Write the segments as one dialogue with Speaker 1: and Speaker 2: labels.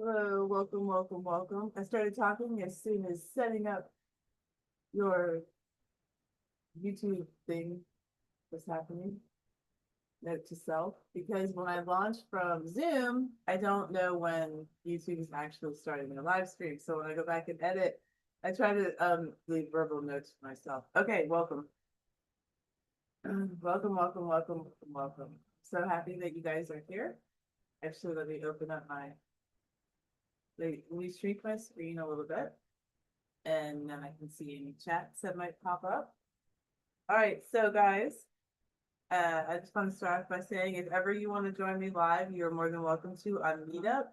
Speaker 1: Hello, welcome, welcome, welcome. I started talking as soon as setting up your YouTube thing was happening. Note to self, because when I launch from Zoom, I don't know when YouTube is actually starting their live stream. So when I go back and edit, I try to leave verbal notes for myself. Okay, welcome. Welcome, welcome, welcome, welcome, welcome. So happy that you guys are here. Actually, let me open up let me shrink my screen a little bit, and then I can see any chats that might pop up. All right, so guys, I just want to start off by saying if ever you want to join me live, you're more than welcome to on Meetup.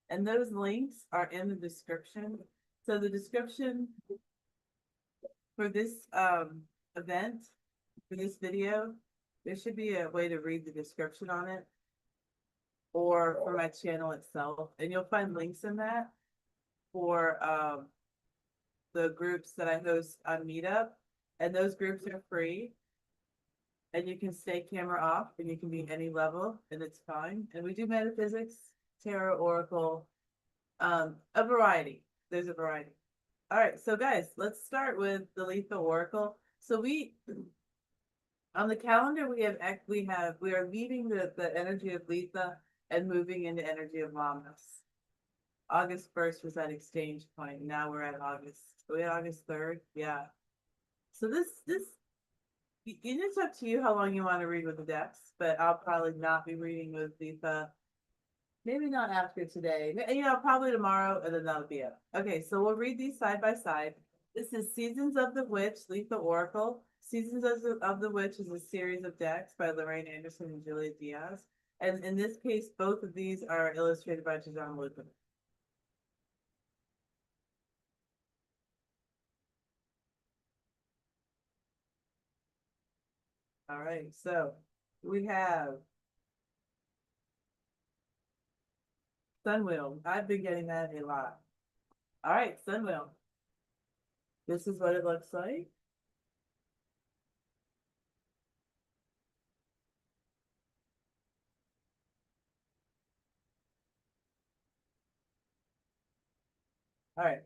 Speaker 1: And those links are in the description. So the description for this event, for this video, there should be a way to read the description on it, or for my channel itself. And you'll find links in that for the groups that I host on Meetup. And those groups are free. And you can stay camera off and you can be any level and it's fine. And we do metaphysics, tarot, oracle, a variety. There's a variety. All right, so guys, let's start with the Letha Oracle. So we on the calendar we are leaving the energy of Letha and moving into energy of Lammas. August 1st was that exchange point. Now we're at August 3rd. Yeah. So this it's up to you how long you want to read with the decks, but I'll probably not be reading with Letha. Maybe not after today. Probably tomorrow, and then that'll be it. Okay, so we'll read these side by side. This is Seasons of the Witch, Letha Oracle. Seasons of the Witch is a series of decks by Lorraine Anderson and Julia Diaz. And in this case, both of these are illustrated by John Lupin. All right, so we have Sunwheel. I've been getting that a lot. All right, Sunwheel. This is what it looks like. All right.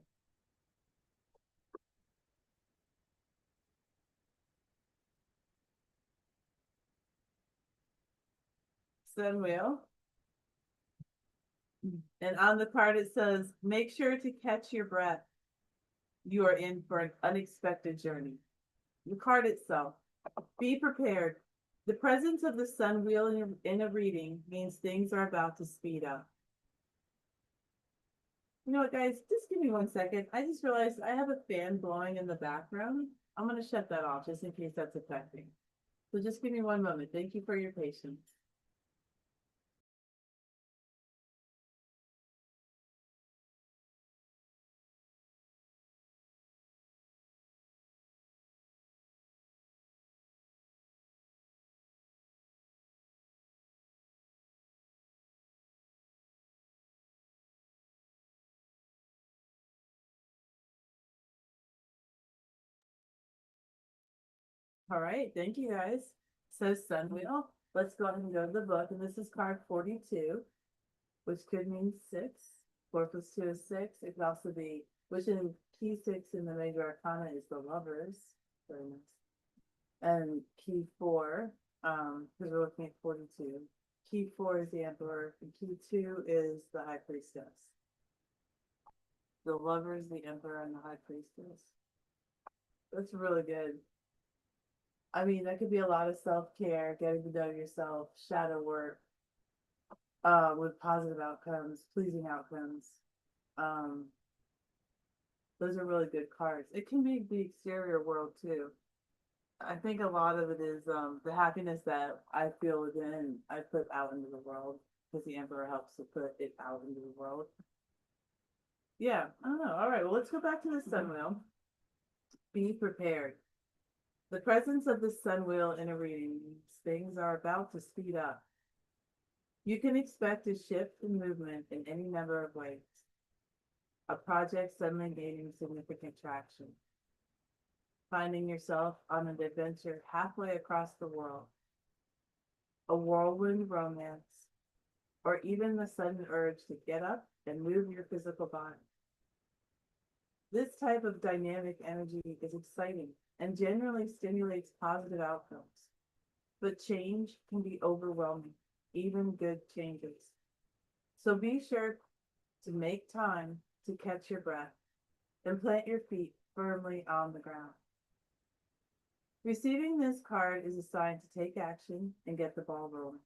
Speaker 1: Sunwheel. And on the card it says, make sure to catch your breath. You are in for an unexpected journey. The card itself, be prepared. The presence of the sun wheel in a reading means things are about to speed up. You know what, guys? Just give me 1 second. I just realized I have a fan blowing in the background. I'm going to shut that off just in case that's affecting. So just give me one moment. Thank you for your patience. All right, thank you guys. So sun wheel, let's go ahead and go to the book. And this is card 42, which could mean six. 4 plus 2 is 6. It could also be, which in key 6 in the major arcana is the lovers. Very nice. And key 4, because we're looking at 42. Key 4 is the emperor, and key 2 is the high priestess. The lovers, the emperor, and the high priestess. That's really good. I mean, that could be a lot of self-care, getting to know yourself, shadow work, with positive outcomes, pleasing outcomes. Um, those are really good cards. It can be the exterior world too. I think a lot of it is the happiness that I feel within, I put out into the world because the Emperor helps to put it out into the world. Yeah, I don't know. All right, well, let's go back to the sun wheel. Be prepared. The presence of the sun wheel in a reading means things are about to speed up. You can expect a shift in movement in any number of ways. A project suddenly gaining significant traction. Finding yourself on an adventure halfway across the world. A whirlwind romance. or even the sudden urge to get up and move your physical body. This type of dynamic energy is exciting and generally stimulates positive outcomes, but change can be overwhelming, even good changes. So be sure to make time to catch your breath and plant your feet firmly on the ground. Receiving this card is a sign to take action and get the ball rolling.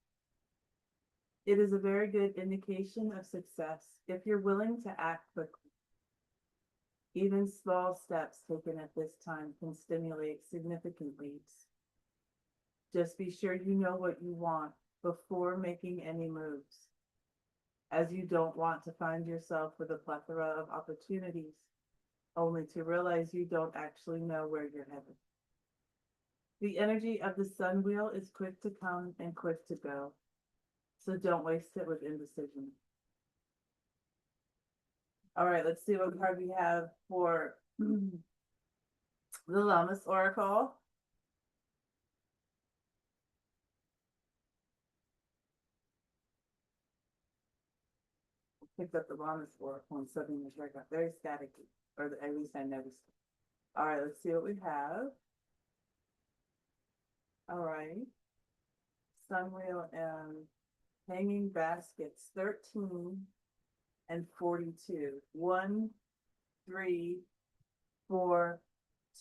Speaker 1: It is a very good indication of success if you're willing to act quickly. Even small steps taken at this time can stimulate significant leaps. Just be sure you know what you want before making any moves, as you don't want to find yourself with a plethora of opportunities, only to realize you don't actually know where you're headed. The energy of the sun wheel is quick to come and quick to go, so don't waste it with indecision. All right, let's see what card we have for the Lammas Oracle. Picked up the Lammas Oracle and suddenly the got very staticky, or at least I noticed it. All right, let's see what we have. All right. Sun wheel and hanging baskets, 13 and 42. 1, 3, 4,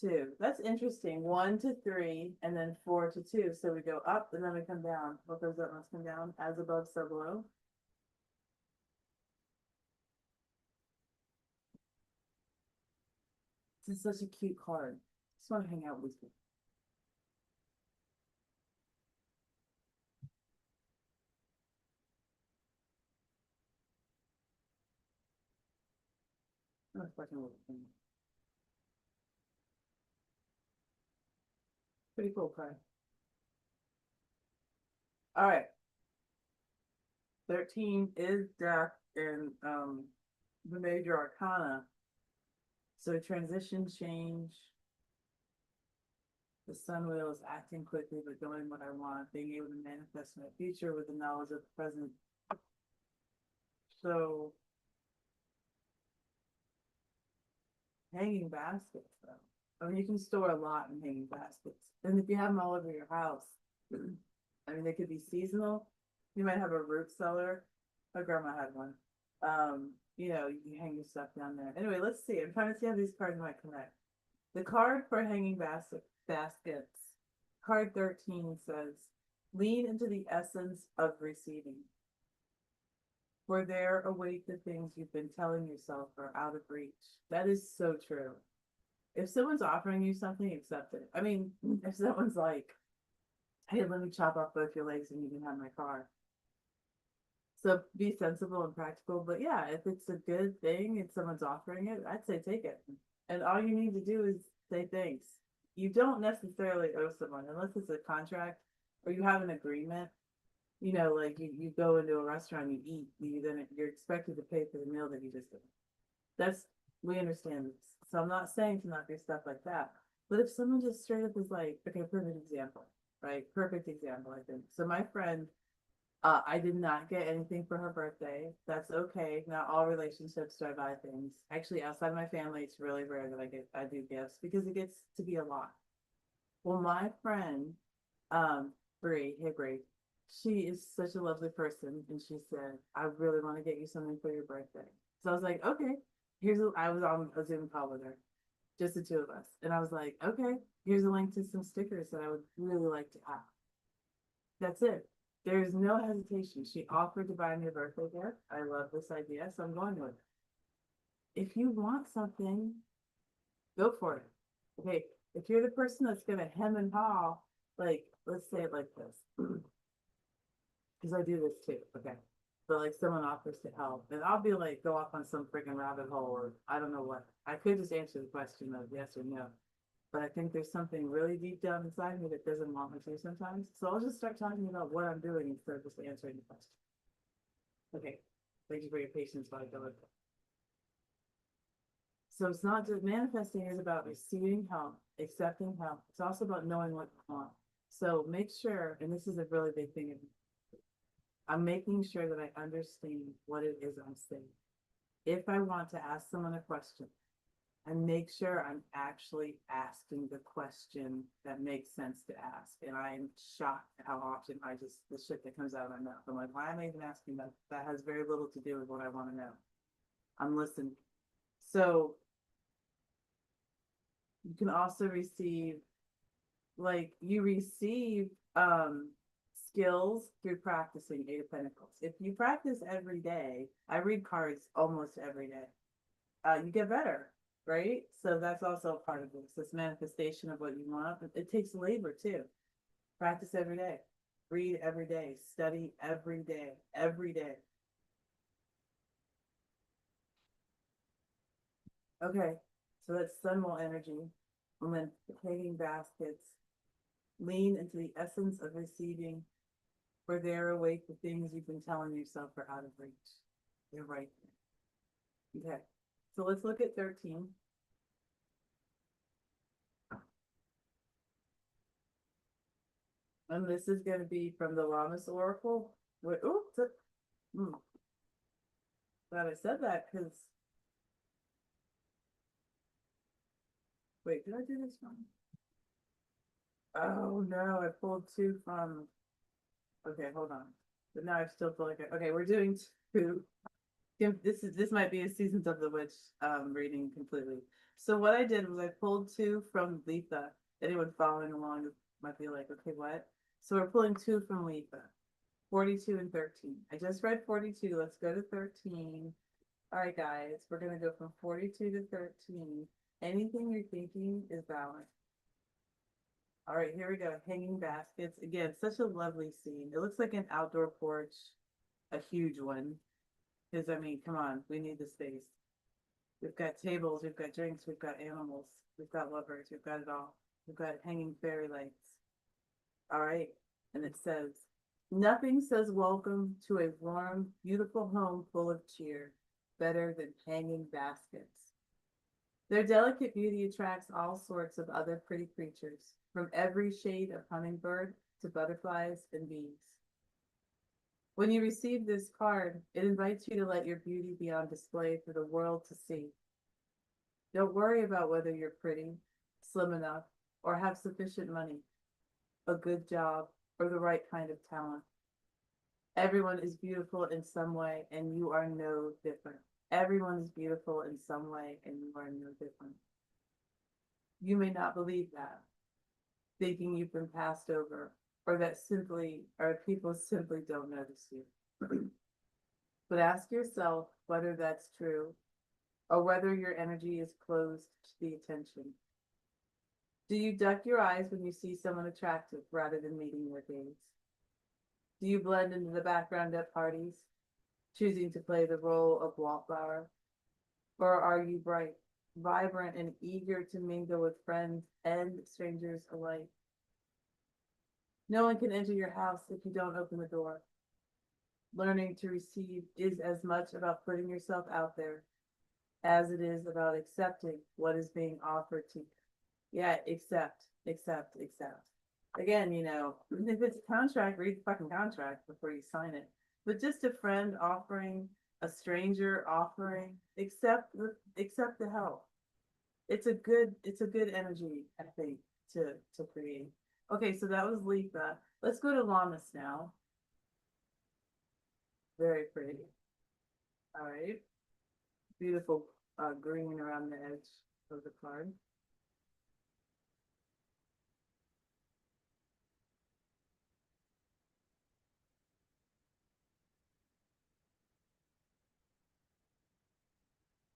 Speaker 1: 2. That's interesting. 1 to 3 and then 4 to 2. So we go up and then we come down. What goes up must come down. As above, so below. This is such a cute card. Just want to hang out with you. Oh, fucking little thing. Pretty cool card. All right. 13 is death in the major arcana. So transition, change. The sun wheel is acting quickly but doing what I want, being able to manifest my future with the knowledge of the present. So hanging baskets, though. I mean, you can store a lot in hanging baskets. And if you have them all over your house, I mean, they could be seasonal. You might have a root cellar. My grandma had one. You know, you can hang your stuff down there. Anyway, let's see. I'm trying to see how these cards might connect. The card for hanging baskets, card 13 says, lean into the essence of receiving. For there await the things you've been telling yourself are out of reach. That is so true. If someone's offering you something, accept it. I mean, if someone's like, hey, let me chop off both your legs and you can have my car. So be sensible and practical. But yeah, if it's a good thing and someone's offering it, I'd say take it. And all you need to do is say thanks. You don't necessarily owe someone unless it's a contract or you have an agreement. You know, like you go into a restaurant, you eat, then you're expected to pay for the meal that you just did. We understand this. So I'm not saying to not do stuff like that. But if someone just straight up is like, okay, perfect example, right? Perfect example, I think. So my friend, I did not get anything for her birthday. That's okay. Not all relationships do I buy things. Actually, outside of my family, it's really rare that I do gifts because it gets to be a lot. Well, my friend, Bree, hey Bree, she is such a lovely person, and she said, I really want to get you something for your birthday. So I was like, okay. I was on a Zoom call with her, just the two of us. And I was like, okay, here's a link to some stickers that I would really like to have. That's it. There's no hesitation. She offered to buy me a birthday gift. I love this idea, so I'm going with it. If you want something, go for it. Okay, if you're the person that's gonna hem and haw, like, let's say it like this. Because I do this too, okay? But like someone offers to help, and I'll be like, go off on some freaking rabbit hole, or I don't know what. I could just answer the question of yes or no. But I think there's something really deep down inside me that doesn't want me to sometimes. So I'll just start talking about what I'm doing instead of just answering the question. Okay, thank you for your patience while I go with it. So it's not just manifesting is about receiving help, accepting help. It's also about knowing what you want. So make sure, and this is a really big thing, I'm making sure that I understand what it is I'm saying. If I want to ask someone a question, and make sure I'm actually asking the question that makes sense to ask. And I'm shocked at how often the shit that comes out of my mouth. I'm like, why am I even asking that? That has very little to do with what I want to know. I'm listening. So you can also receive, like, you receive skills through practicing Eight of Pentacles. If you practice every day, I read cards almost every day. You get better, right? So that's also a part of this manifestation of what you want. But it takes labor too. Practice every day, read every day, study every day, every day. Okay, so that's sunwell energy. And then hanging baskets, lean into the essence of receiving, for there await the things you've been telling yourself are out of reach. They're right there. Okay, so let's look at 13. And this is going to be from the Lammas Oracle. Wait, glad I said that because, wait, did I do this wrong? Oh no, I pulled two from, okay, hold on. But now I still feel like, okay, we're doing two. This might be a Seasons of the Witch reading completely. So what I did was I pulled two from Letha. Anyone following along might be like, okay, what? So we're pulling two from Letha, 42 and 13. I just read 42. Let's go to 13. All right, guys, we're going to go from 42 to 13. Anything you're thinking is valid. All right, here we go. Hanging baskets. Again, such a lovely scene. It looks like an outdoor porch, a huge one. Because, I mean, come on, we need the space. We've got tables, we've got drinks, we've got animals, we've got lovers, we've got it all. We've got hanging fairy lights. All right, and it says, nothing says welcome to a warm, beautiful home full of cheer better than hanging baskets. Their delicate beauty attracts all sorts of other pretty creatures, from every shade of hummingbird to butterflies and bees. When you receive this card, it invites you to let your beauty be on display for the world to see. Don't worry about whether you're pretty, slim enough, or have sufficient money, a good job, or the right kind of talent. Everyone is beautiful in some way, and you are no different. Everyone is beautiful in some way, and you are no different. You may not believe that, thinking you've been passed over, or that people simply don't notice you. But ask yourself whether that's true, or whether your energy is closed to the attention. Do you duck your eyes when you see someone attractive rather than meeting your gaze? Do you blend into the background at parties, choosing to play the role of wallflower? Or are you bright, vibrant, and eager to mingle with friends and strangers alike? No one can enter your house if you don't open the door. Learning to receive is as much about putting yourself out there as it is about accepting what is being offered to you. Yeah, accept. Again, if it's a contract, read the fucking contract before you sign it. But just a friend offering, a stranger offering, accept the help. It's a good energy, I think, to create. Okay, so that was Letha. Let's go to Lammas now. Very pretty. All right. Beautiful green around the edge of the card.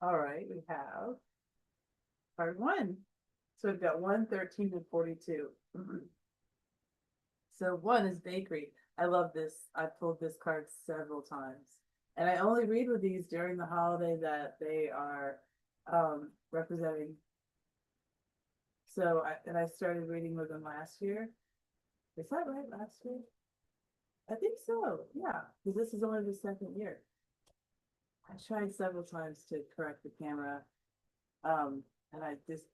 Speaker 1: All right, we have card one. So we've got 1, 13, and 42. So one is bakery. I love this. I pulled this card several times. And I only read with these during the holiday that they are representing. So I started reading with them last year. Is that right? Last year? I think so. Yeah, because this is only the second year. I tried several times to correct the camera, and I just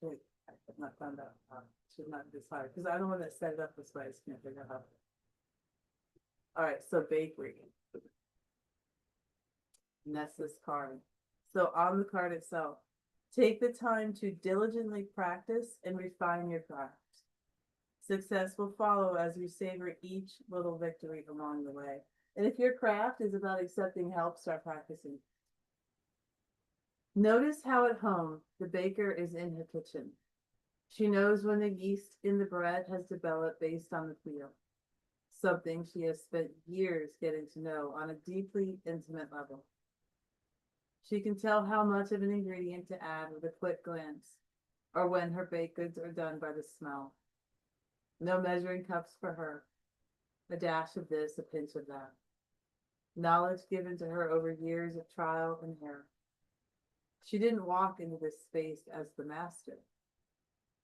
Speaker 1: I have not found out. Should not this hard because I'm the one that set it up this way. I just can't figure out how. All right, so bakery. And that's this card. So on the card itself, take the time to diligently practice and refine your craft. Success will follow as you savor each little victory along the way. And if your craft is about accepting help, start practicing. Notice how at home the baker is in her kitchen. She knows when the yeast in the bread has developed based on the wheel, something she has spent years getting to know on a deeply intimate level. She can tell how much of an ingredient to add with a quick glance, or when her baked goods are done by the smell. No measuring cups for her, a dash of this, a pinch of that. Knowledge given to her over years of trial and error. She didn't walk into this space as the master.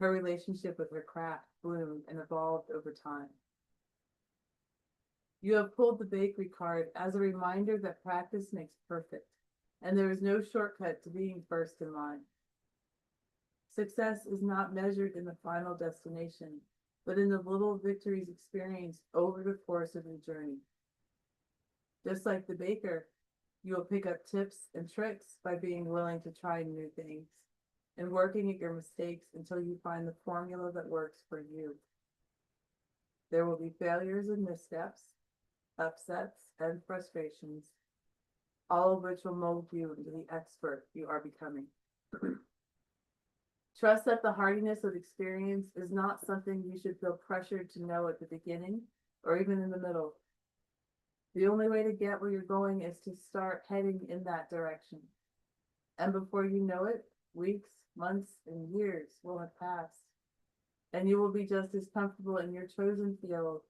Speaker 1: Her relationship with her craft bloomed and evolved over time. You have pulled the bakery card as a reminder that practice makes perfect, and there is no shortcut to being first in line. Success is not measured in the final destination, but in the little victories experienced over the course of the journey. Just like the baker, you will pick up tips and tricks by being willing to try new things and working at your mistakes until you find the formula that works for you. There will be failures and missteps, upsets and frustrations, all of which will mold you into the expert you are becoming. Trust that the hardiness of experience is not something you should feel pressured to know at the beginning or even in the middle. The only way to get where you're going is to start heading in that direction. And before you know it, weeks, months, and years will have passed. And you will be just as comfortable in your chosen field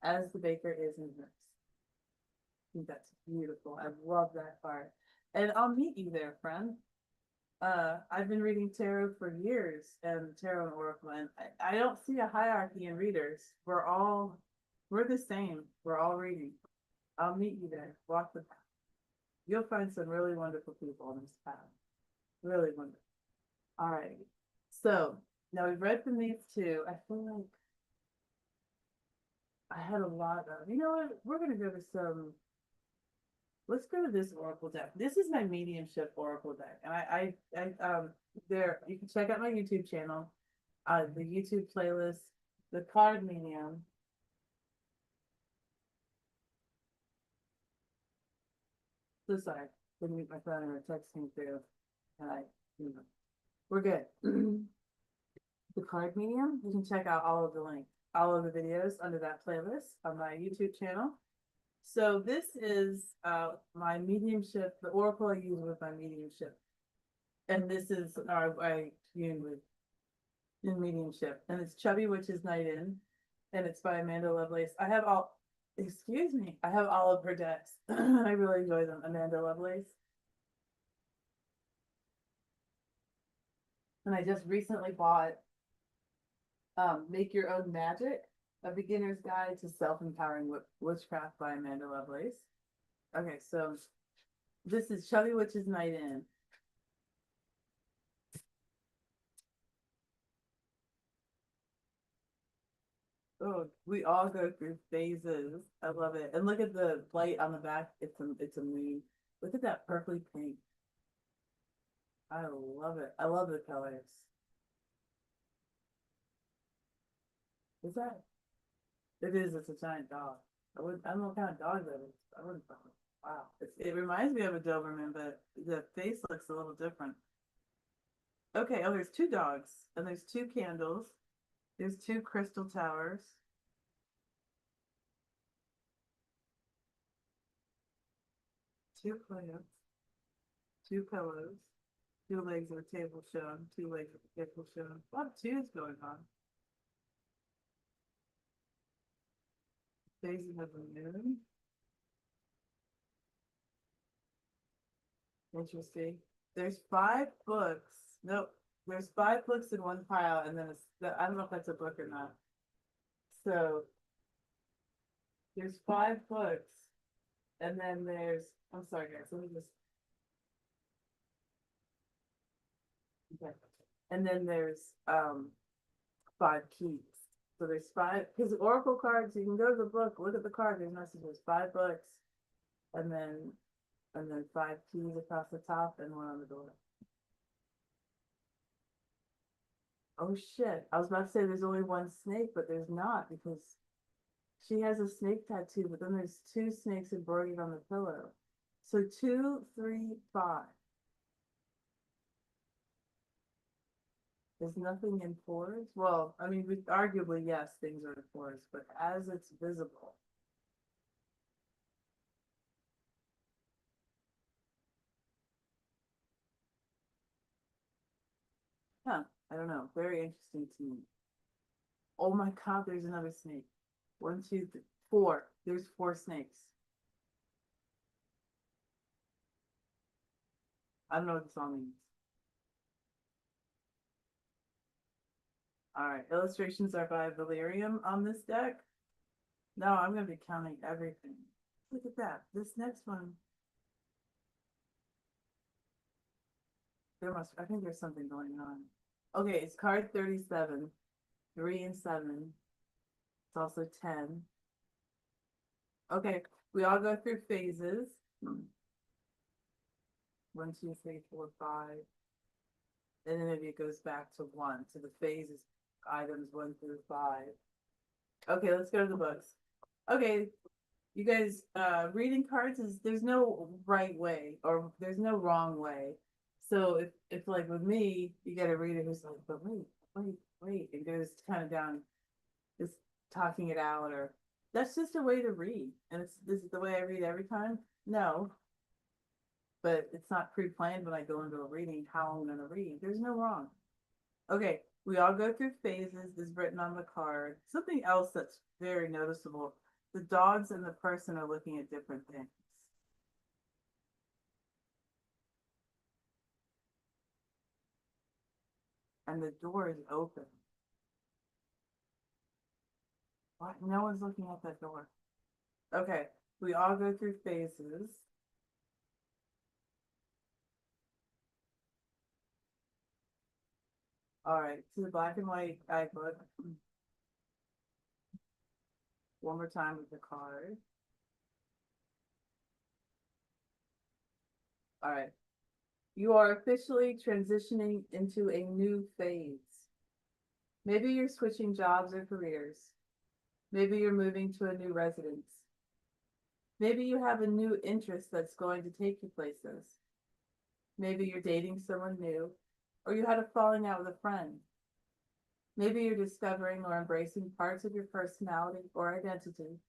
Speaker 1: as the baker is in hers. I think that's beautiful. I love that part. And I'll meet you there, friend. I've been reading tarot for years, and tarot and oracle, and I don't see a hierarchy in readers. We're the same. We're all reading. I'll meet you there. Walk the path. You'll find some really wonderful people on this path. Really wonderful. All right. So now we've read from these two. I feel like I had a lot of, you know what? We're gonna go to some. Let's go to this oracle deck. This is my mediumship oracle deck, and there you can check out my YouTube channel, the YouTube playlist, the card medium. So sorry, didn't meet my phone or texting through, and we're good. The card medium. You can check out all of the links, all of the videos under that playlist on my YouTube channel. So this is my mediumship, the oracle I use with my mediumship. And this is I tune with in mediumship. And it's Chubby Witch's Night In. And it's by Amanda Lovelace. I have all of her decks. I really enjoy them. Amanda Lovelace. And I just recently bought Make Your Own Magic, A Beginner's Guide to Self-Empowering Witchcraft by Amanda Lovelace. Okay, so this is Chubby Witch's Night In. Oh, we all go through phases. I love it. And look at the light on the back. It's a moon. Look at that purpley pink. I love it. I love the colors. Is that? It is. It's a giant dog. I don't know what kind of dog that is. I wouldn't. Wow. It reminds me of a Doberman, but the face looks a little different. Okay. Oh, there's two dogs, and there's two candles. There's two crystal towers. Two plants. Two pillows. Two legs of a table shown. Two legs of a table shown. A lot of twos going on. Phasing of the moon. Interesting. There's 5 books. Nope. There's 5 books in one pile, and then I don't know if that's a book or not. So there's 5 books, and then I'm sorry guys, let me just okay. And then there's 5 keys. So there's five, because Oracle cards, you can go to the book, look at the card, there's messages, 5 books, and then 5 keys across the top and one on the door. Oh shit, I was about to say there's only one snake, but there's not, because she has a snake tattoo, but then there's 2 snakes embroidered on the pillow. So 2, 3, 5. There's nothing in fours. Well, I mean, arguably, yes, things are in fours, but as it's visible. Huh, I don't know. Very interesting to me. Oh my God, there's another snake. 1, 2, 3, 4. There's 4 snakes. I don't know what this all means. All right, illustrations are by Valerium on this deck. No, I'm going to be counting everything. Look at that. This next one, I think there's something going on. Okay, it's card 37, 3 and 7. It's also 10. Okay, we all go through phases. 1, 2, 3, 4, 5. And then maybe it goes back to 1. So the phases, items 1 through 5. Okay, let's go to the books. Okay, you guys, reading cards there's no right way or there's no wrong way. So if like with me, you get a reader who's like, but wait, it goes kind of down, just talking it out, or that's just a way to read. And this is the way I read every time. No, but it's not pre-planned when I go into a reading how I'm going to read. There's no wrong. Okay, we all go through phases. Is written on the card. Something else that's very noticeable: the dogs and the person are looking at different things. And the door is open. What? No one's looking at that door. Okay, we all go through phases. All right, to the black and white guidebook. One more time with the card. All right. You are officially transitioning into a new phase. Maybe you're switching jobs or careers. Maybe you're moving to a new residence. Maybe you have a new interest that's going to take you places. Maybe you're dating someone new, or you had a falling out with a friend. Maybe you're discovering or embracing parts of your personality or identity.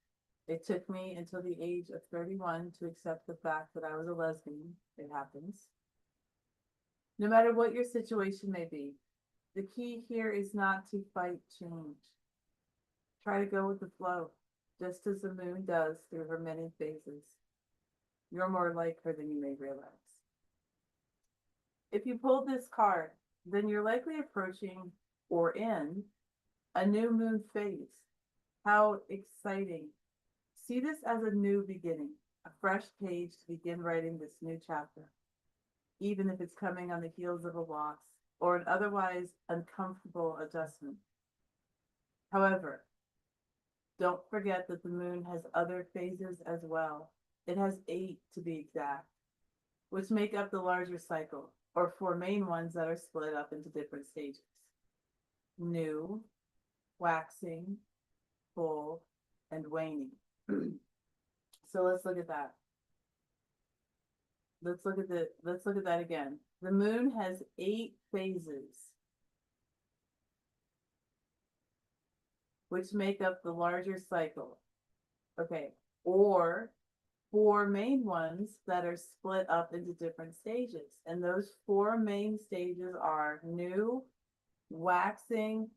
Speaker 1: It took me until the age of 31 to accept the fact that I was a lesbian. It happens. No matter what your situation may be, the key here is not to fight change. Try to go with the flow, just as the moon does through her many phases. You're more like her than you may realize. If you pulled this card, then you're likely approaching or in a new moon phase. How exciting. See this as a new beginning, a fresh page to begin writing this new chapter, even if it's coming on the heels of a loss or an otherwise uncomfortable adjustment. However, don't forget that the moon has other phases as well. It has 8 to be exact, which make up the larger cycle, or 4 main ones that are split up into different stages. New, waxing, full, and waning. So let's look at that. Let's look at that again. The moon has 8 phases, which make up the larger cycle. Okay, or 4 main ones that are split up into different stages. And those 4 main stages are new, waxing,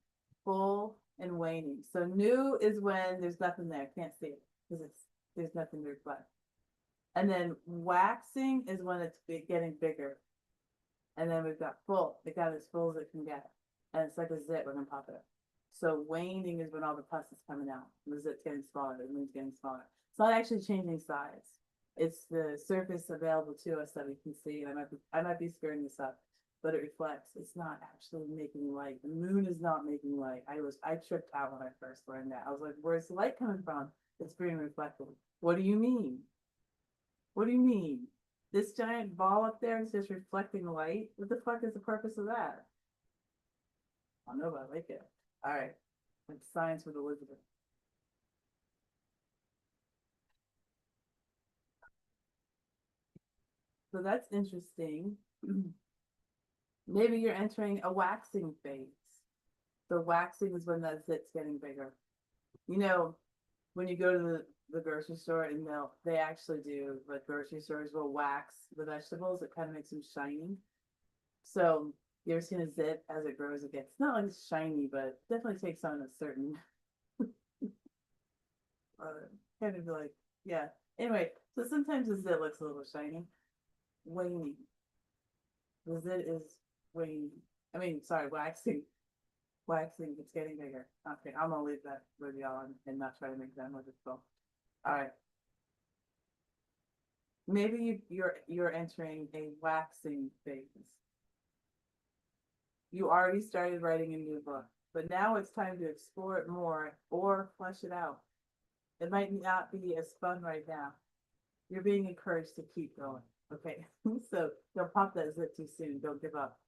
Speaker 1: full, and waning. So new is when there's nothing there, can't see it because there's nothing to reflect. And then waxing is when it's getting bigger. And then we've got full. It got as full as it can get. And it's like a zit, we're gonna pop it up. So waning is when all the pus is coming out. The zit's getting smaller, the moon's getting smaller. It's not actually changing size. It's the surface available to us that we can see. And I might be screwing this up, but it reflects. It's not actually making light. The moon is not making light. I tripped out when I first learned that. I was like, where's the light coming from? It's being reflected. What do you mean? What do you mean? This giant ball up there is just reflecting light? What the fuck is the purpose of that? I don't know, but I like it. All right. It's science with Elizabeth. So that's interesting. Maybe you're entering a waxing phase. The waxing is when that zit's getting bigger. You know, when you go to the grocery store and they actually do, like grocery stores will wax the vegetables, it kind of makes them shiny. So you ever seen a zit as it grows, it gets not like shiny, but definitely takes on a certain kind of like, yeah. Anyway, so sometimes the zit looks a little shiny. Waning. The zit is waning. I mean, sorry, waxing. Waxing, it's getting bigger. Okay, I'm gonna leave that with y'all and not try to make that more difficult. All right. Maybe you're entering a waxing phase. You already started writing a new book, but now it's time to explore it more or flesh it out. It might not be as fun right now. You're being encouraged to keep going. Okay, so don't pop that zit too soon. Don't give up.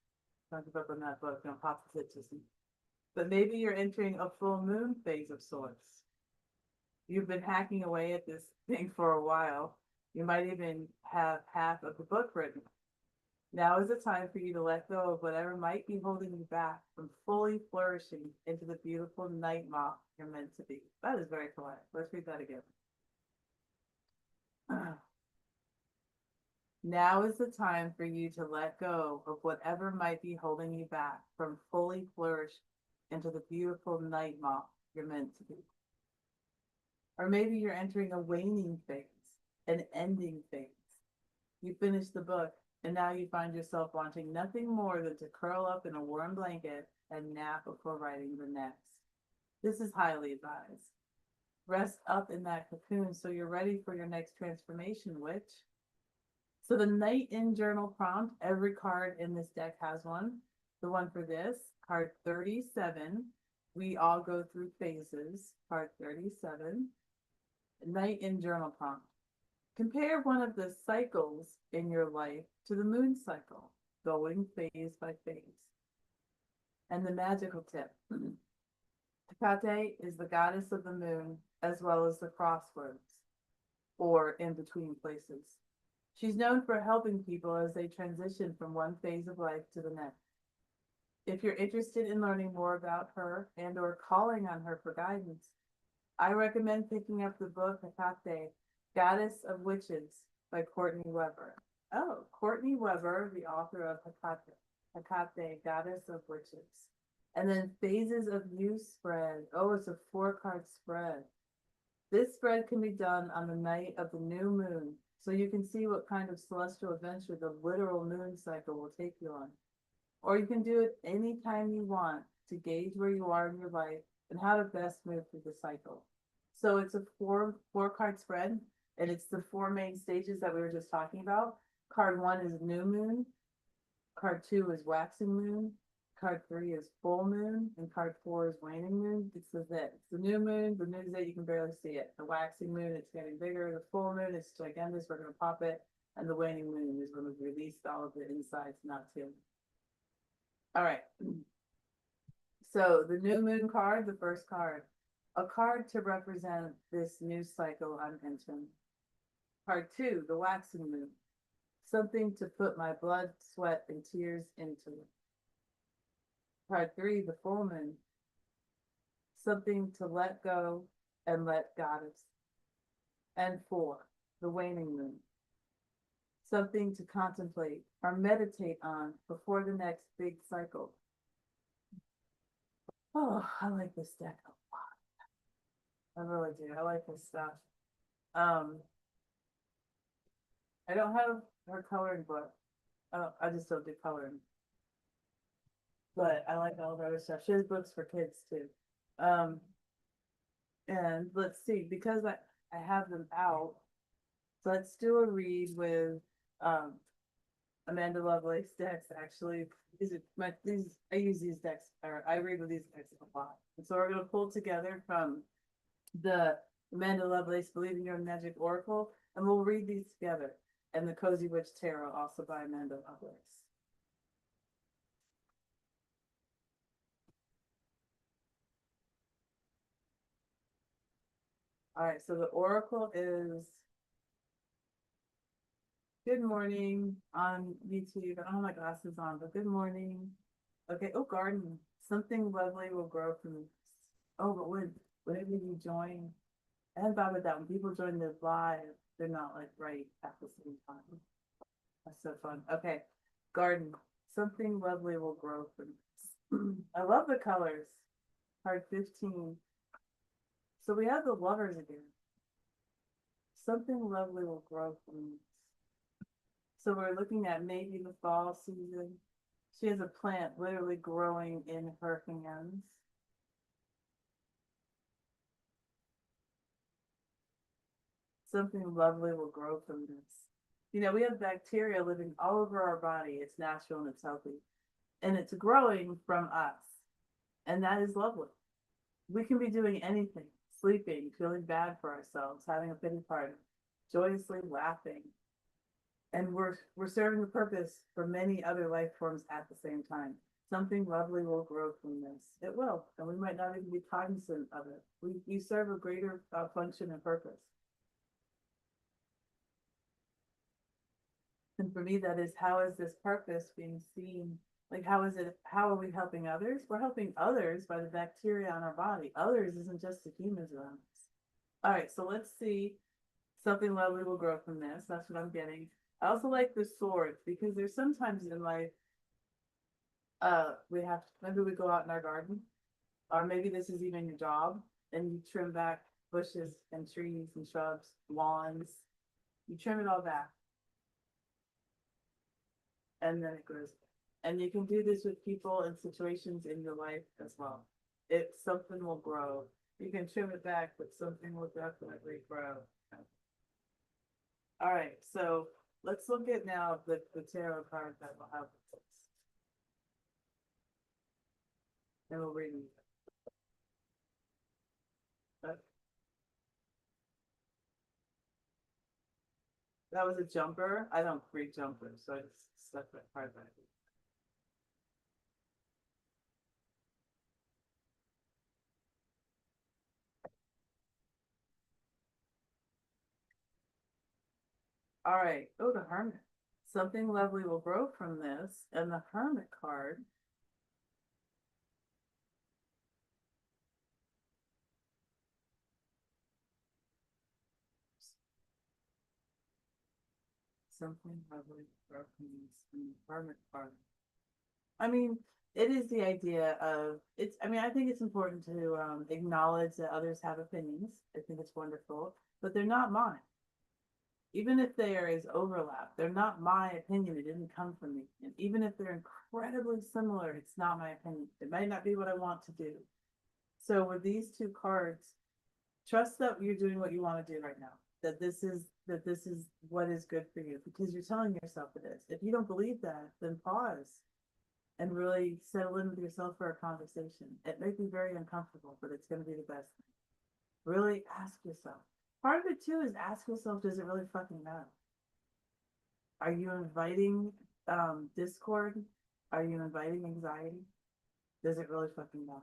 Speaker 1: Don't give up on that book. Don't pop the zit too soon. But maybe you're entering a full moon phase of sorts. You've been hacking away at this thing for a while. You might even have half of the book written. Now is the time for you to let go of whatever might be holding you back from fully flourishing into the beautiful night moth you're meant to be. That is very polite. Let's read that again. Now is the time for you to let go of whatever might be holding you back from fully flourish into the beautiful night moth you're meant to be. Or maybe you're entering a waning phase, an ending phase. You finished the book, and now you find yourself wanting nothing more than to curl up in a warm blanket and nap before writing the next. This is highly advised. Rest up in that cocoon so you're ready for your next transformation, witch. So the night in journal prompt, every card in this deck has one. The one for this, card 37, we all go through phases, card 37, night in journal prompt. Compare one of the cycles in your life to the moon cycle, going phase by phase. And the magical tip. Hecate is the goddess of the moon as well as the crossroads, or in between places. She's known for helping people as they transition from one phase of life to the next. If you're interested in learning more about her and or calling on her for guidance, I recommend picking up the book Hecate, Goddess of Witches by Courtney Weber. Oh, Courtney Weber, the author of Hecate, Goddess of Witches. And then Phases of You spread. Oh, it's a 4-card spread. This spread can be done on the night of the new moon, so you can see what kind of celestial adventure the literal moon cycle will take you on. Or you can do it anytime you want to gauge where you are in your life and how to best move through the cycle. So it's a four-card spread, and it's the 4 main stages that we were just talking about. Card 1 is new moon. Card 2 is waxing moon. Card 3 is full moon, and card 4 is waning moon. It's the zit. It's the new moon. The new zit, you can barely see it. The waxing moon, it's getting bigger. The full moon, it's gigantic. We're going to pop it. And the waning moon is when we've released all of the insides, not to. All right. So the new moon card, the first card. A card to represent this new cycle I'm entering. Card 2, the waxing moon. Something to put my blood, sweat, and tears into. Card 3, the full moon. Something to let go and let goddess. And 4, the waning moon. Something to contemplate or meditate on before the next big cycle. Oh, I like this deck a lot. I really do. I like this stuff. I don't have her coloring book. I just don't do coloring. But I like all the other stuff. She has books for kids too. And let's see, because I have them out, so let's do a read with Amanda Lovelace decks actually. I use these decks, or I read with these decks a lot. And so we're going to pull together from the Amanda Lovelace Believe in Your Magic Oracle, and we'll read these together. And the Cozy Witch Tarot, also by Amanda Lovelace. All right, so the Oracle is good morning on YouTube. I don't have my glasses on, but good morning. Okay, oh, garden. Something lovely will grow from this. Oh, but whenever you join, I hadn't thought about that. When people join the live, they're not like right at the same time. That's so fun. Okay, garden. Something lovely will grow from this. I love the colors. Card 15. So we have the lovers again. Something lovely will grow from this. So we're looking at maybe the fall season. She has a plant literally growing in her hands. Something lovely will grow from this. You know, we have bacteria living all over our body. It's natural and it's healthy. And it's growing from us. And that is lovely. We can be doing anything, sleeping, feeling bad for ourselves, having a pity party, joyously laughing. And we're serving a purpose for many other life forms at the same time. Something lovely will grow from this. It will. And we might not even be cognizant of it. We serve a greater function and purpose. And for me, that is, how is this purpose being seen? Like, how are we helping others? We're helping others by the bacteria on our body. Others isn't just the humans around us. All right, so let's see. Something lovely will grow from this. That's what I'm getting. I also like the swords, because there's sometimes in life, maybe we go out in our garden, or maybe this is even your job, and you trim back bushes and trees and shrubs, lawns. You trim it all back. And then it grows. And you can do this with people and situations in your life as well. Something will grow. You can trim it back, but something will definitely grow. All right, so let's look at now the tarot card that will help us. And we'll read it. That was a jumper. I don't read jumpers, so I just stuck that card back. All right. Oh, the Hermit. Something lovely will grow from this. And the Hermit card. Something lovely will grow from this. And the Hermit card. I mean, it is the idea of it's. I mean, I think it's important to acknowledge that others have opinions. I think it's wonderful, but they're not mine. Even if there is overlap, they're not my opinion. It didn't come from me. And even if they're incredibly similar, it's not my opinion. It might not be what I want to do. So with these two cards, trust that you're doing what you want to do right now. That this is what is good for you, because you're telling yourself it is. If you don't believe that, then pause and really settle in with yourself for a conversation. It may be very uncomfortable, but it's going to be the best thing. Really ask yourself. Part of it too is ask yourself, does it really fucking matter? Are you inviting discord? Are you inviting anxiety? Does it really fucking matter?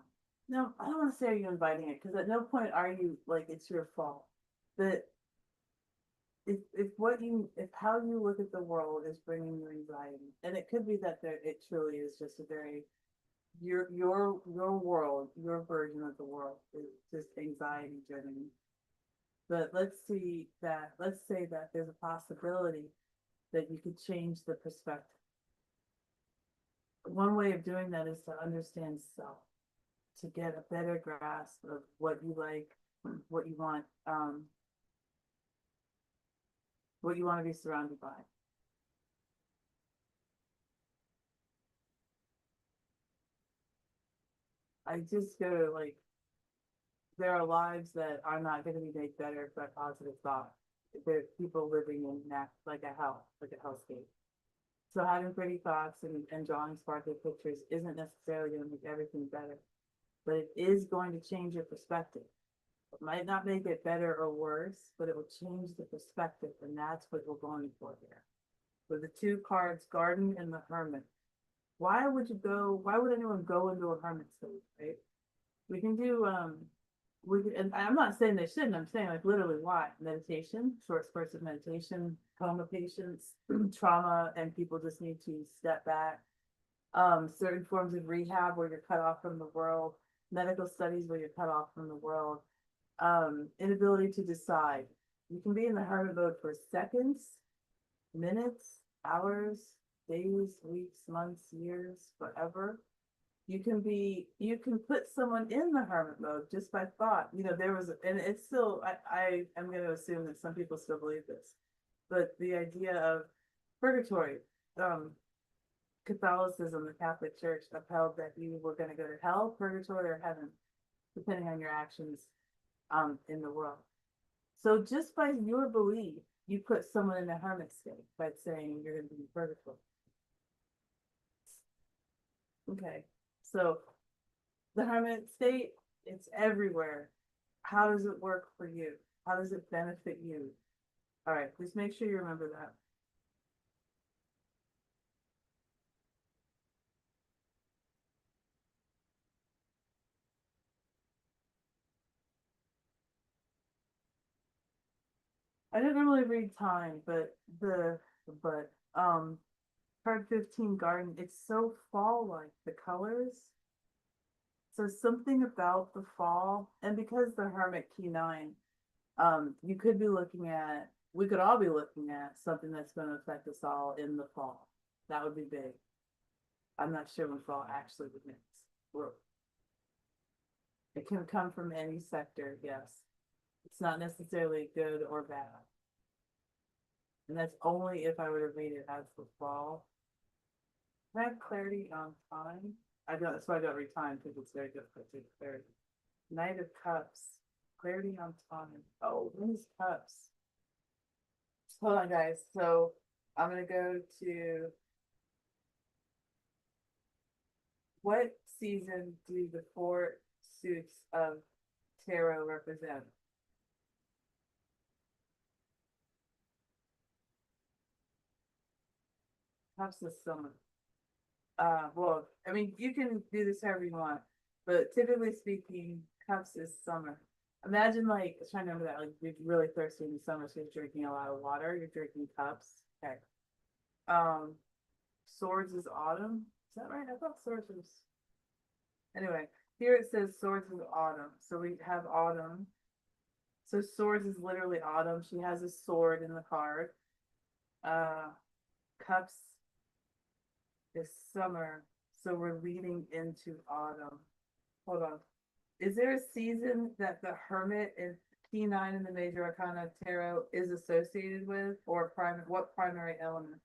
Speaker 1: No, I don't want to say are you inviting it, because at no point are you like it's your fault. But if how you look at the world is bringing you anxiety, and it could be that it truly is just a very your world, your version of the world is just anxiety driven. But let's say that there's a possibility that you could change the perspective. One way of doing that is to understand self, to get a better grasp of what you like, what you want to be surrounded by. I just go to like, there are lives that are not going to be made better by positive thought. There are people living in that like a hellscape. So having pretty thoughts and drawing sparkly pictures isn't necessarily going to make everything better, but it is going to change your perspective. It might not make it better or worse, but it will change the perspective, and that's what we're going for here. With the two cards, Garden and the Hermit. Why would you go? Why would anyone go into a hermit state, right? We can do and I'm not saying they shouldn't, I'm saying like literally why. Meditation, short spurts of meditation, coma patients, trauma, and people just need to step back. Certain forms of rehab where you're cut off from the world, medical studies where you're cut off from the world, inability to decide. You can be in the hermit mode for seconds, minutes, hours, days, weeks, months, years, forever. You can put someone in the hermit mode just by thought. There was, and it's still, I am going to assume that some people still believe this, but the idea of purgatory, Catholicism, the Catholic Church upheld that you were going to go to hell, purgatory, or heaven, depending on your actions, in the world. So just by your belief, you put someone in a hermit state by saying you're going to be in purgatory. Okay. So the hermit state, it's everywhere. How does it work for you? How does it benefit you? All right, just make sure you remember that. I didn't really read time, but card 15 Garden, it's so fall-like, the colors. So something about the fall, and because the Hermit key 9, you could be looking at, we could all be looking at something that's going to affect us all in the fall. That would be big. I'm not sure when fall actually begins. It can come from any sector, yes. It's not necessarily good or bad. And that's only if I were to read it as the fall. Can I have clarity on time? That's why I don't read time, because it's very difficult to clarity. Knight of Cups. Clarity on time. Oh, when is Cups? Hold on, guys. So I'm going to go to what season do the 4 suits of tarot represent? Cups is summer. Well, I mean, you can do this however you want, but typically speaking, Cups is summer. Imagine like trying to remember that, like you're really thirsty in the summer, so you're drinking a lot of water. You're drinking cups. Okay. Swords is autumn. Is that right? I thought swords was. Anyway, here it says swords is autumn. So we have autumn. So swords is literally autumn. She has a sword in the card. Cups is summer. So we're leading into autumn. Hold on. Is there a season that the Hermit in key 9 in the Major Arcana Tarot is associated with, or what primary element?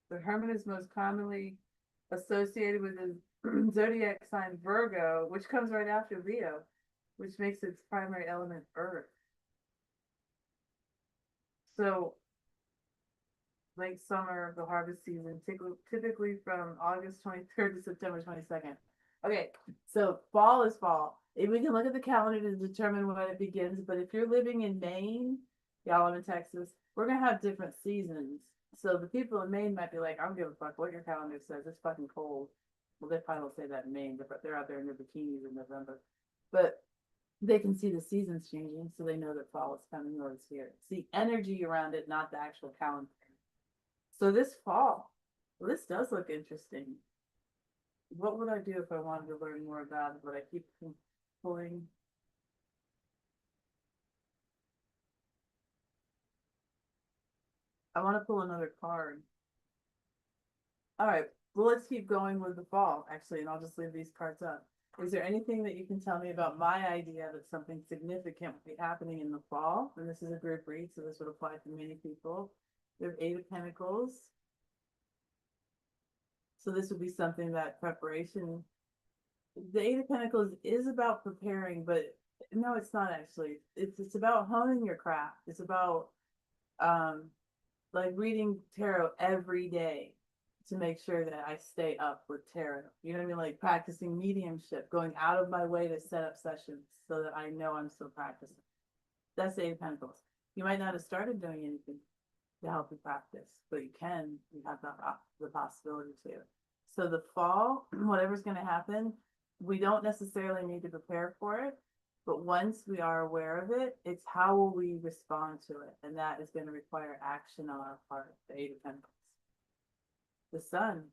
Speaker 1: The Hermit is most commonly associated with the zodiac sign Virgo, which comes right after Leo, which makes its primary element Earth. So late summer, the harvest season, typically from August 23rd to September 22nd. Okay, so fall is fall. We can look at the calendar to determine when it begins, but if you're living in Maine, y'all in Texas, we're going to have different seasons. So the people in Maine might be like, I don't give a fuck what your calendar says. It's fucking cold. Well, they probably don't say that in Maine, but they're out there in their bikinis in November. But they can see the seasons changing, so they know that fall is coming or it's here. It's the energy around it, not the actual calendar. So this fall, well, this does look interesting. What would I do if I wanted to learn more about it? Would I keep pulling? I want to pull another card. All right, well, let's keep going with the fall, actually, and I'll just leave these cards up. Is there anything that you can tell me about my idea that something significant will be happening in the fall? And this is a group read, so this would apply to many people. We have 8 of Pentacles. So this would be something that preparation. The 8 of Pentacles is about preparing, but No, it's not actually. It's about honing your craft. It's about um like reading tarot every day to make sure that I stay up with tarot. You know what I mean? Like practicing mediumship, going out of my way to set up sessions so that I know I'm still practicing. That's the Eight of Pentacles. You might not have started doing anything to help you practice, but you can. You have the possibility to. So the fall, whatever's going to happen, we don't necessarily need to prepare for it. But once we are aware of it, it's how will we respond to it? And that is going to require action on our part, the Eight of Pentacles. The Sun.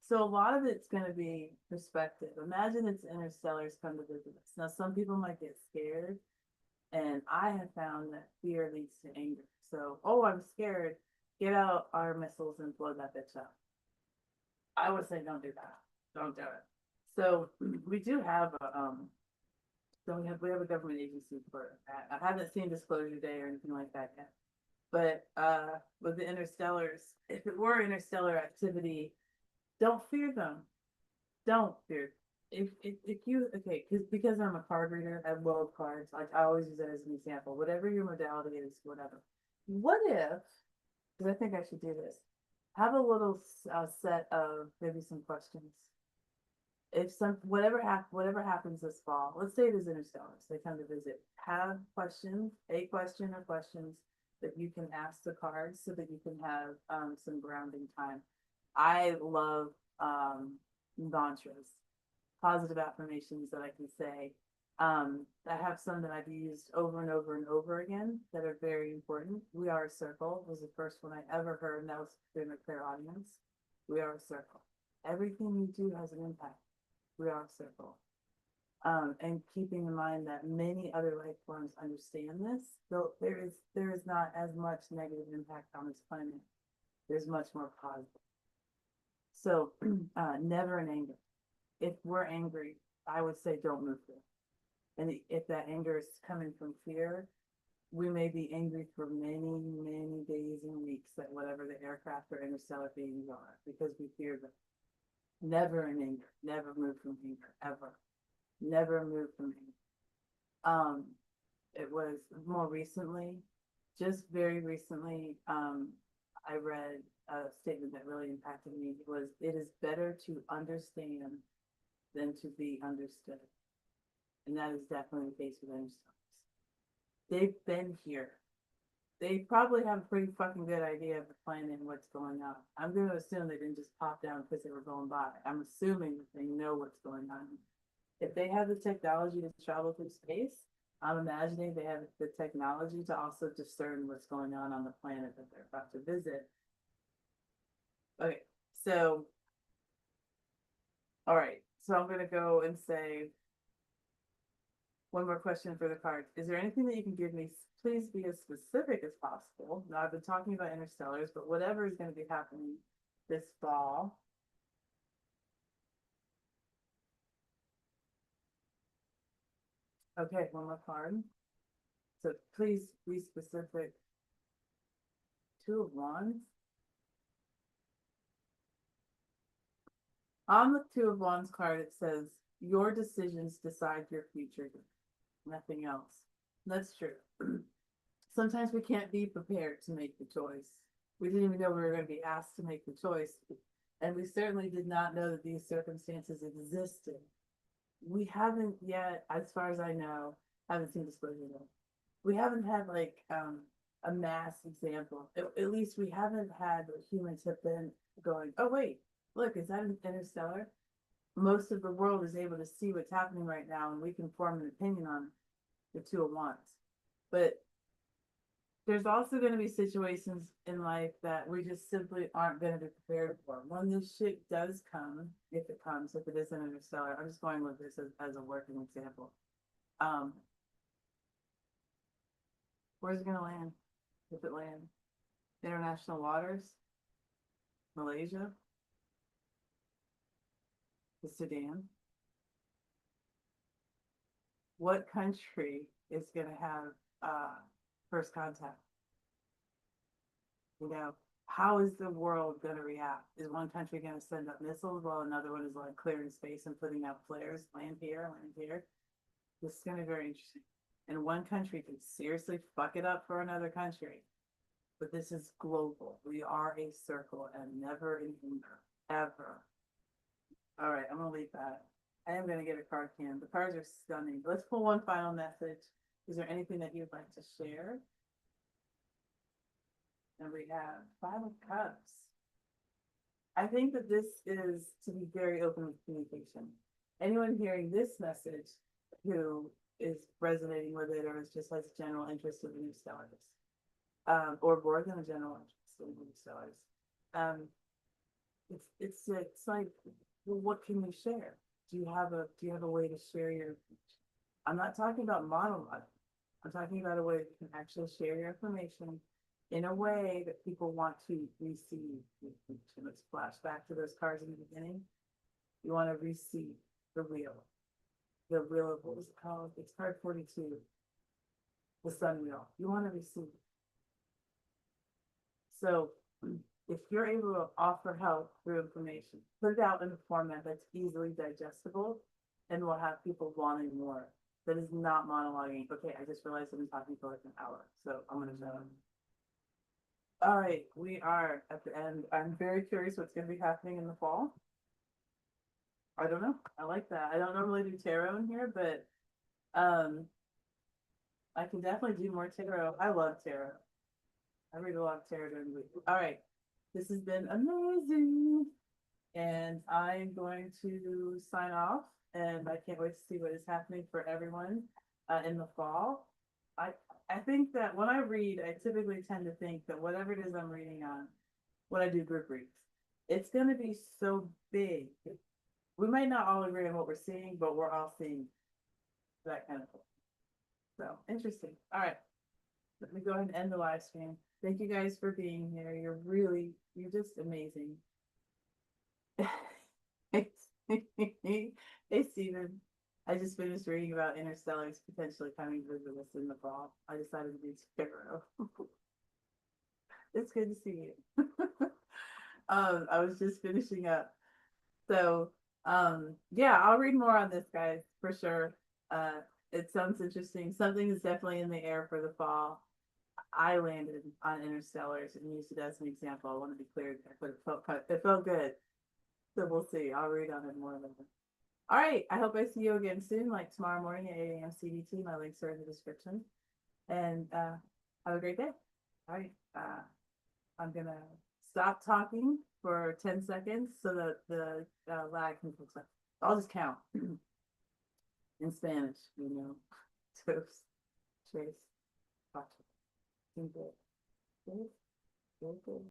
Speaker 1: So a lot of it's going to be perspective. Imagine it's interstellars come to visit us. Now, some people might get scared, and I have found that fear leads to anger. So, oh, I'm scared. Get out our missiles and blow that bitch up. I would say don't do that. Don't do it. So we do have a so we have a government agency for that. I haven't seen Disclosure Day or anything like that yet. But with the interstellars, if it were interstellar activity, don't fear them. Don't fear. If you okay, because I'm a card reader, I love cards. Like I always use it as an example. Whatever your modality is, whatever. What if? Because I think I should do this. Have a little set of maybe some questions. If some whatever happens this fall, let's say it is interstellars, they come to visit. Have questions, a question or questions that you can ask the cards so that you can have some grounding time. I love mantras, positive affirmations that I can say. I have some that I've used over and over and over again that are very important. We are a circle was the first one I ever heard, and that was in a prayer audience. We are a circle. Everything you do has an impact. We are a circle. And keeping in mind that many other life forms understand this, so there is not as much negative impact on this planet. There's much more positive. So never in anger. If we're angry, I would say don't move there. And if that anger is coming from fear, we may be angry for many, many days and weeks at whatever the aircraft or interstellar beings are because we fear them. Never in anger. Never move from anger. Ever. Never move from anger. It was more recently, just very recently, I read a statement that really impacted me. It is better to understand than to be understood. And that is definitely the case with interstellars. They've been here. They probably have a pretty fucking good idea of the planet and what's going on. I'm going to assume they didn't just pop down because they were going by. I'm assuming that they know what's going on. If they have the technology to travel through space, I'm imagining they have the technology to also discern what's going on the planet that they're about to visit. Okay, so, all right. So I'm going to go and say, one more question for the cards. Is there anything that you can give me? Please be as specific as possible. Now, I've been talking about interstellars, but whatever is going to be happening this fall. Okay, one more card. So please be specific. Two of Wands. On the Two of Wands card, it says, your decisions decide your future. Nothing else. That's true. Sometimes we can't be prepared to make the choice. We didn't even know we were going to be asked to make the choice. And we certainly did not know that these circumstances existed. We haven't yet, as far as I know, haven't seen Disclosure yet. We haven't had like a mass example. At least we haven't had humans have been going, oh wait, look, is that an interstellar? Most of the world is able to see what's happening right now, and we can form an opinion on the Two of Wands. But there's also going to be situations in life that we just simply aren't going to be prepared for. When this shit does come, if it is an interstellar, I'm just going with this as a working example. Where's it going to land? If it lands, international waters, Malaysia, the Sudan. What country is going to have first contact? You know, how is the world going to react? Is one country going to send up missiles while another one is like clearing space and putting out flares? Land here, land here. This is going to be very interesting. And one country can seriously fuck it up for another country. But this is global. We are a circle and never an inner, ever. All right, I'm going to leave that. I am going to get a card can. The cards are stunning. Let's pull one final message. Is there anything that you'd like to share? And we have 5 of Cups. I think that this is to be very open with communication. Anyone hearing this message who is resonating with it or is just has general interest in the new stellars, or more than a general interest in the new stellars, it's like, well, what can you share? Do you have a way to share your? I'm not talking about monologue. I'm talking about a way that you can actually share your information in a way that people want to receive. Let's flash back to those cards in the beginning. You want to receive the wheel. The wheel of, what was it called? It's card 42. The sun wheel. You want to receive. So if you're able to offer help through information, put it out in a format that's easily digestible and will have people wanting more. That is not monologuing. Okay, I just realized I've been talking for like an hour, so I'm going to shut up. All right, we are at the end. I'm very curious what's going to be happening in the fall. I don't know. I like that. I don't normally do tarot in here, but I can definitely do more tarot. I love tarot. I read a lot of tarot during the week. All right, this has been amazing. And I'm going to sign off, and I can't wait to see what is happening for everyone in the fall. I think that when I read, I typically tend to think that whatever it is I'm reading on, when I do group reads, it's going to be so big. We might not all agree on what we're seeing, but we're all seeing that kind of thing. So interesting. All right, let me go ahead and end the live stream. Thank you guys for being here. You're just amazing. Hey, Steven. I just finished reading about interstellars potentially coming to visit us in the fall. I decided to do tarot. It's good to see you. I was just finishing up. So, yeah, I'll read more on this, guys, for sure. It sounds interesting. Something is definitely in the air for the fall. I landed on interstellars and used it as an example. I want to be clear, but it felt good. So we'll see. I'll read on it more later. All right. I hope I see you again soon, like tomorrow morning at 8 a.m. CDT. My links are in the description. And have a great day. All right. I'm going to stop talking for 10 seconds so that the lag can fix up. I'll just count in Spanish, you know. Toast, trace, watch it.